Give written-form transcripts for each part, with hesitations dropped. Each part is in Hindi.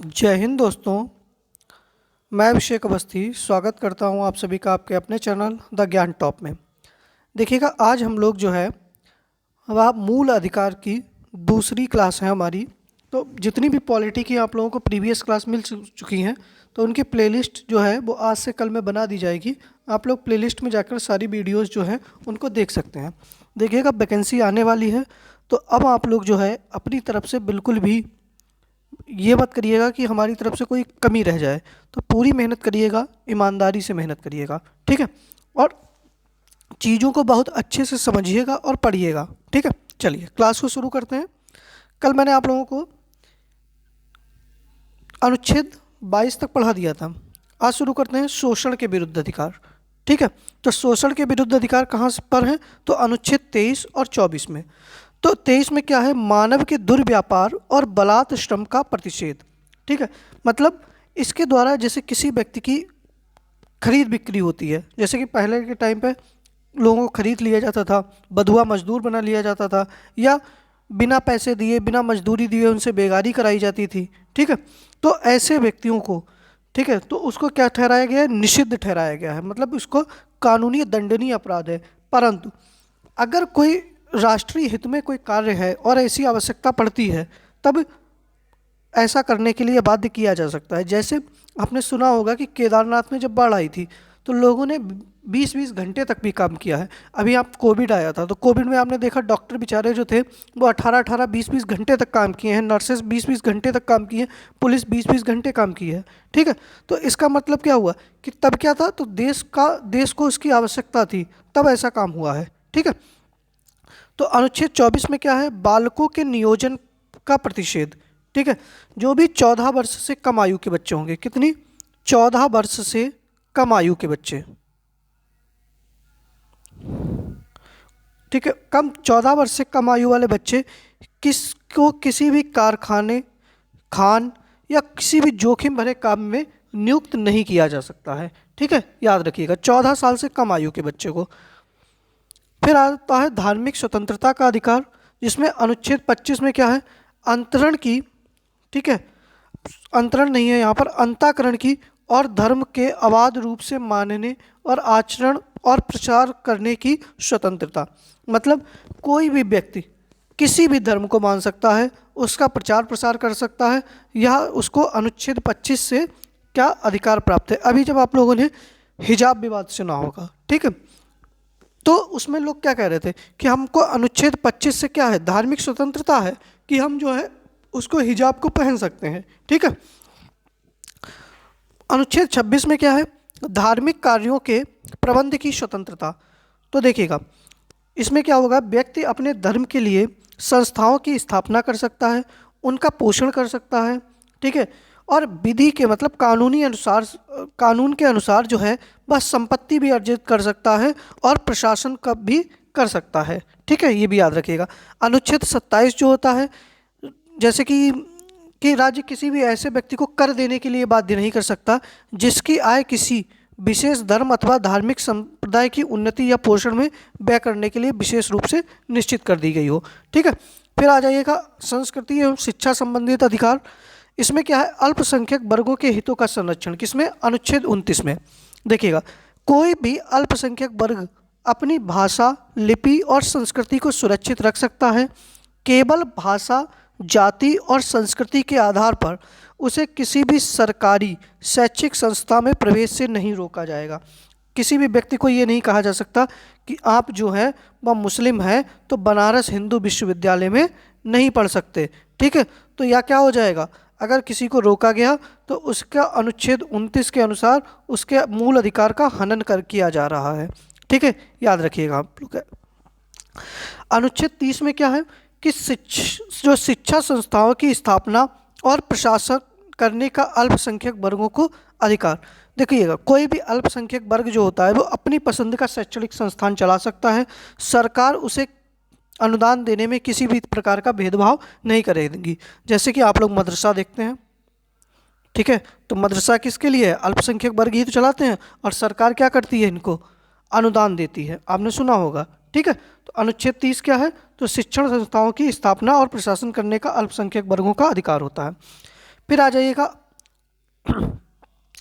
जय हिंद दोस्तों। मैं अभिषेक अवस्थी स्वागत करता हूं आप सभी का आपके अपने चैनल द ज्ञान टॉप में। देखिएगा, आज हम लोग जो है वह मूल अधिकार की दूसरी क्लास है हमारी। तो जितनी भी पॉलिटी की आप लोगों को प्रीवियस क्लास मिल चुकी हैं, तो उनकी प्लेलिस्ट जो है वो आज से कल में बना दी जाएगी। आप लोग प्लेलिस्ट में जाकर सारी वीडियोज़ जो हैं उनको देख सकते हैं। देखिएगा, वैकेंसी आने वाली है, तो अब आप लोग जो है अपनी तरफ से बिल्कुल भी ये मत करिएगा कि हमारी तरफ से कोई कमी रह जाए। तो पूरी मेहनत करिएगा, ईमानदारी से मेहनत करिएगा, ठीक है। और चीज़ों को बहुत अच्छे से समझिएगा और पढ़िएगा, ठीक है। चलिए क्लास को शुरू करते हैं। कल मैंने आप लोगों को अनुच्छेद 22 तक पढ़ा दिया था। आज शुरू करते हैं शोषण के विरुद्ध अधिकार, ठीक है। तो शोषण के विरुद्ध अधिकार कहाँ पर हैं? तो अनुच्छेद 23 और 24 में। तो 23 में क्या है? मानव के दुर्व्यापार और बलात् श्रम का प्रतिषेध, ठीक है। मतलब इसके द्वारा जैसे किसी व्यक्ति की खरीद बिक्री होती है, जैसे कि पहले के टाइम पे लोगों को खरीद लिया जाता था, बंधुआ मजदूर बना लिया जाता था, या बिना पैसे दिए बिना मजदूरी दिए उनसे बेगारी कराई जाती थी, ठीक है। तो ऐसे व्यक्तियों को, ठीक है, तो उसको क्या ठहराया गया है? निषिद्ध ठहराया गया है। मतलब उसको कानूनी दंडनीय अपराध है। परंतु अगर कोई राष्ट्रीय हित में कोई कार्य है और ऐसी आवश्यकता पड़ती है, तब ऐसा करने के लिए बाध्य किया जा सकता है। जैसे आपने सुना होगा कि केदारनाथ में जब बाढ़ आई थी तो लोगों ने 20-20 घंटे तक भी काम किया है। अभी आप कोविड आया था, तो कोविड में आपने देखा डॉक्टर बेचारे जो थे वो 18-18, 20-20 घंटे तक काम किए हैं, नर्सेस 20-20 घंटे तक काम किए हैं, पुलिस 20-20 घंटे काम की है, ठीक है। तो इसका मतलब क्या हुआ कि तब क्या था? तो देश को उसकी आवश्यकता थी, तब ऐसा काम हुआ है, ठीक है। तो अनुच्छेद 24 में क्या है? बालकों के नियोजन का प्रतिषेध, ठीक है। जो भी 14 वर्ष से कम आयु के बच्चे होंगे, कितनी? 14 वर्ष से कम आयु के बच्चे, ठीक है। 14 वर्ष से कम आयु वाले बच्चे किसको किसी भी कारखाने, खान या किसी भी जोखिम भरे काम में नियुक्त नहीं किया जा सकता है, ठीक है। याद रखिएगा, 14 साल से कम आयु के बच्चे को। फिर आता है धार्मिक स्वतंत्रता का अधिकार, जिसमें अनुच्छेद 25 में क्या है? अंतरण की, ठीक है, अंतरण नहीं है यहाँ पर, अंताकरण की और धर्म के अबाध रूप से मानने और आचरण और प्रचार करने की स्वतंत्रता। मतलब कोई भी व्यक्ति किसी भी धर्म को मान सकता है, उसका प्रचार प्रसार कर सकता है, यह उसको अनुच्छेद 25 से क्या अधिकार प्राप्त है। अभी जब आप लोगों ने हिजाब विवाद सुना होगा, ठीक है, तो उसमें लोग क्या कह रहे थे कि हमको अनुच्छेद 25 से क्या है? धार्मिक स्वतंत्रता है कि हम जो है उसको हिजाब को पहन सकते हैं, ठीक है। अनुच्छेद 26 में क्या है? धार्मिक कार्यों के प्रबंध की स्वतंत्रता। तो देखिएगा, इसमें क्या होगा? व्यक्ति अपने धर्म के लिए संस्थाओं की स्थापना कर सकता है, उनका पोषण कर सकता है, ठीक है। और विधि के मतलब कानून के अनुसार जो है वह संपत्ति भी अर्जित कर सकता है और प्रशासन का भी कर सकता है, ठीक है। ये भी याद रखिएगा। अनुच्छेद 27 जो होता है, जैसे कि राज्य किसी भी ऐसे व्यक्ति को कर देने के लिए बाध्य नहीं कर सकता जिसकी आय किसी विशेष धर्म अथवा धार्मिक संप्रदाय की उन्नति या पोषण में व्यय करने के लिए विशेष रूप से निश्चित कर दी गई हो, ठीक है। फिर आ जाइएगा संस्कृति एवं शिक्षा संबंधित अधिकार। इसमें क्या है? अल्पसंख्यक वर्गों के हितों का संरक्षण, किसमें? अनुच्छेद 29 में। देखिएगा, कोई भी अल्पसंख्यक वर्ग अपनी भाषा, लिपि और संस्कृति को सुरक्षित रख सकता है। केवल भाषा, जाति और संस्कृति के आधार पर उसे किसी भी सरकारी शैक्षिक संस्था में प्रवेश से नहीं रोका जाएगा। किसी भी व्यक्ति को ये नहीं कहा जा सकता कि आप जो है वह मुस्लिम हैं तो बनारस हिंदू विश्वविद्यालय में नहीं पढ़ सकते, ठीक है। तो यह क्या हो जाएगा? अगर किसी को रोका गया तो उसका अनुच्छेद 29 के अनुसार उसके मूल अधिकार का हनन किया जा रहा है, ठीक है। याद रखिएगा आप लोग। अनुच्छेद 30 में क्या है कि जो शिक्षा संस्थाओं की स्थापना और प्रशासन करने का अल्पसंख्यक वर्गों को अधिकार। देखिएगा, कोई भी अल्पसंख्यक वर्ग जो होता है वो अपनी पसंद का शैक्षणिक संस्थान चला सकता है। सरकार उसे अनुदान देने में किसी भी प्रकार का भेदभाव नहीं करेगी। जैसे कि आप लोग मदरसा देखते हैं, ठीक है, तो मदरसा किसके लिए है? अल्पसंख्यक वर्ग ही तो चलाते हैं, और सरकार क्या करती है? इनको अनुदान देती है, आपने सुना होगा, ठीक है। तो अनुच्छेद 30 क्या है? तो शिक्षण संस्थाओं की स्थापना और प्रशासन करने का अल्पसंख्यक वर्गों का अधिकार होता है। फिर आ जाइएगा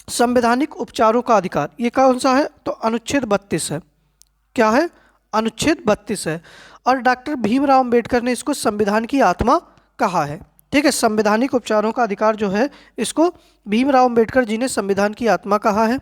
संवैधानिक उपचारों का अधिकार, ये कौन सा है? तो अनुच्छेद 32 है। क्या है? अनुच्छेद 32 है। और डॉक्टर भीमराव अंबेडकर ने इसको संविधान की आत्मा कहा है। ठीक है, संवैधानिक उपचारों का अधिकार जो है इसको भीमराव अंबेडकर जी ने संविधान की आत्मा कहा है।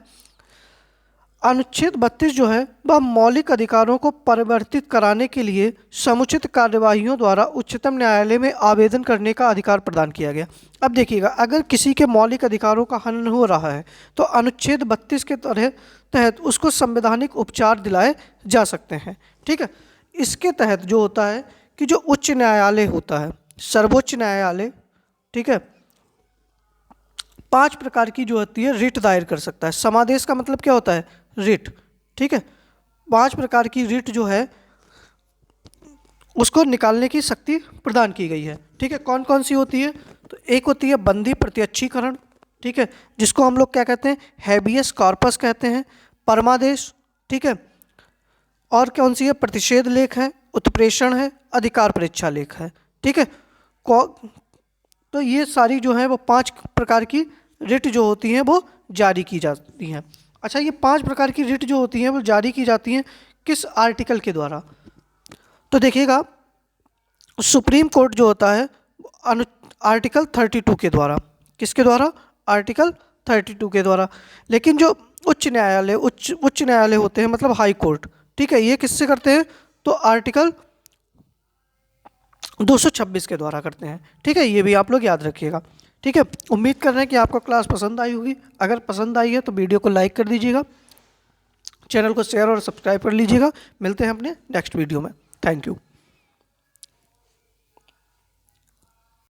अनुच्छेद 32 जो है वह मौलिक अधिकारों को परिवर्तित कराने के लिए समुचित कार्यवाहियों द्वारा उच्चतम न्यायालय में आवेदन करने का अधिकार प्रदान किया गया। अब देखिएगा, अगर किसी के मौलिक अधिकारों का हनन हो रहा है तो अनुच्छेद 32 के तहत उसको संवैधानिक उपचार दिलाए जा सकते हैं। ठीक है, इसके तहत जो होता है कि जो उच्च न्यायालय होता है, सर्वोच्च न्यायालय, ठीक है, 5 प्रकार की जो होती है रिट दायर कर सकता है। समादेश का मतलब क्या होता है? रिट। ठीक है, 5 प्रकार की रिट जो है उसको निकालने की शक्ति प्रदान की गई है। ठीक है, कौन कौन सी होती है? तो एक होती है बंदी प्रत्यक्षीकरण, ठीक है, जिसको हम लोग क्या कहते हैं? हैबियस कॉर्पस कहते हैं। परमादेश, ठीक है, और कौन सी है? प्रतिषेध लेख है, उत्प्रेषण है, अधिकार परीक्षा लेख है। ठीक है, तो ये सारी जो है वो 5 प्रकार की रिट जो होती हैं वो जारी की जाती हैं। अच्छा, ये 5 प्रकार की रिट जो होती हैं वो जारी की जाती हैं किस आर्टिकल के द्वारा? तो देखिएगा, सुप्रीम कोर्ट जो होता है आर्टिकल 32 के द्वारा। किसके द्वारा? आर्टिकल 32 के द्वारा। लेकिन जो उच्च न्यायालय होते हैं, मतलब हाई कोर्ट, ठीक है, ये किससे करते हैं? तो आर्टिकल 226 के द्वारा करते हैं। ठीक है, ये भी आप लोग याद रखिएगा। ठीक है, उम्मीद कर रहे हैं कि आपको क्लास पसंद आई होगी। अगर पसंद आई है तो वीडियो को लाइक कर दीजिएगा, चैनल को शेयर और सब्सक्राइब कर लीजिएगा। मिलते हैं अपने नेक्स्ट वीडियो में। Thank you.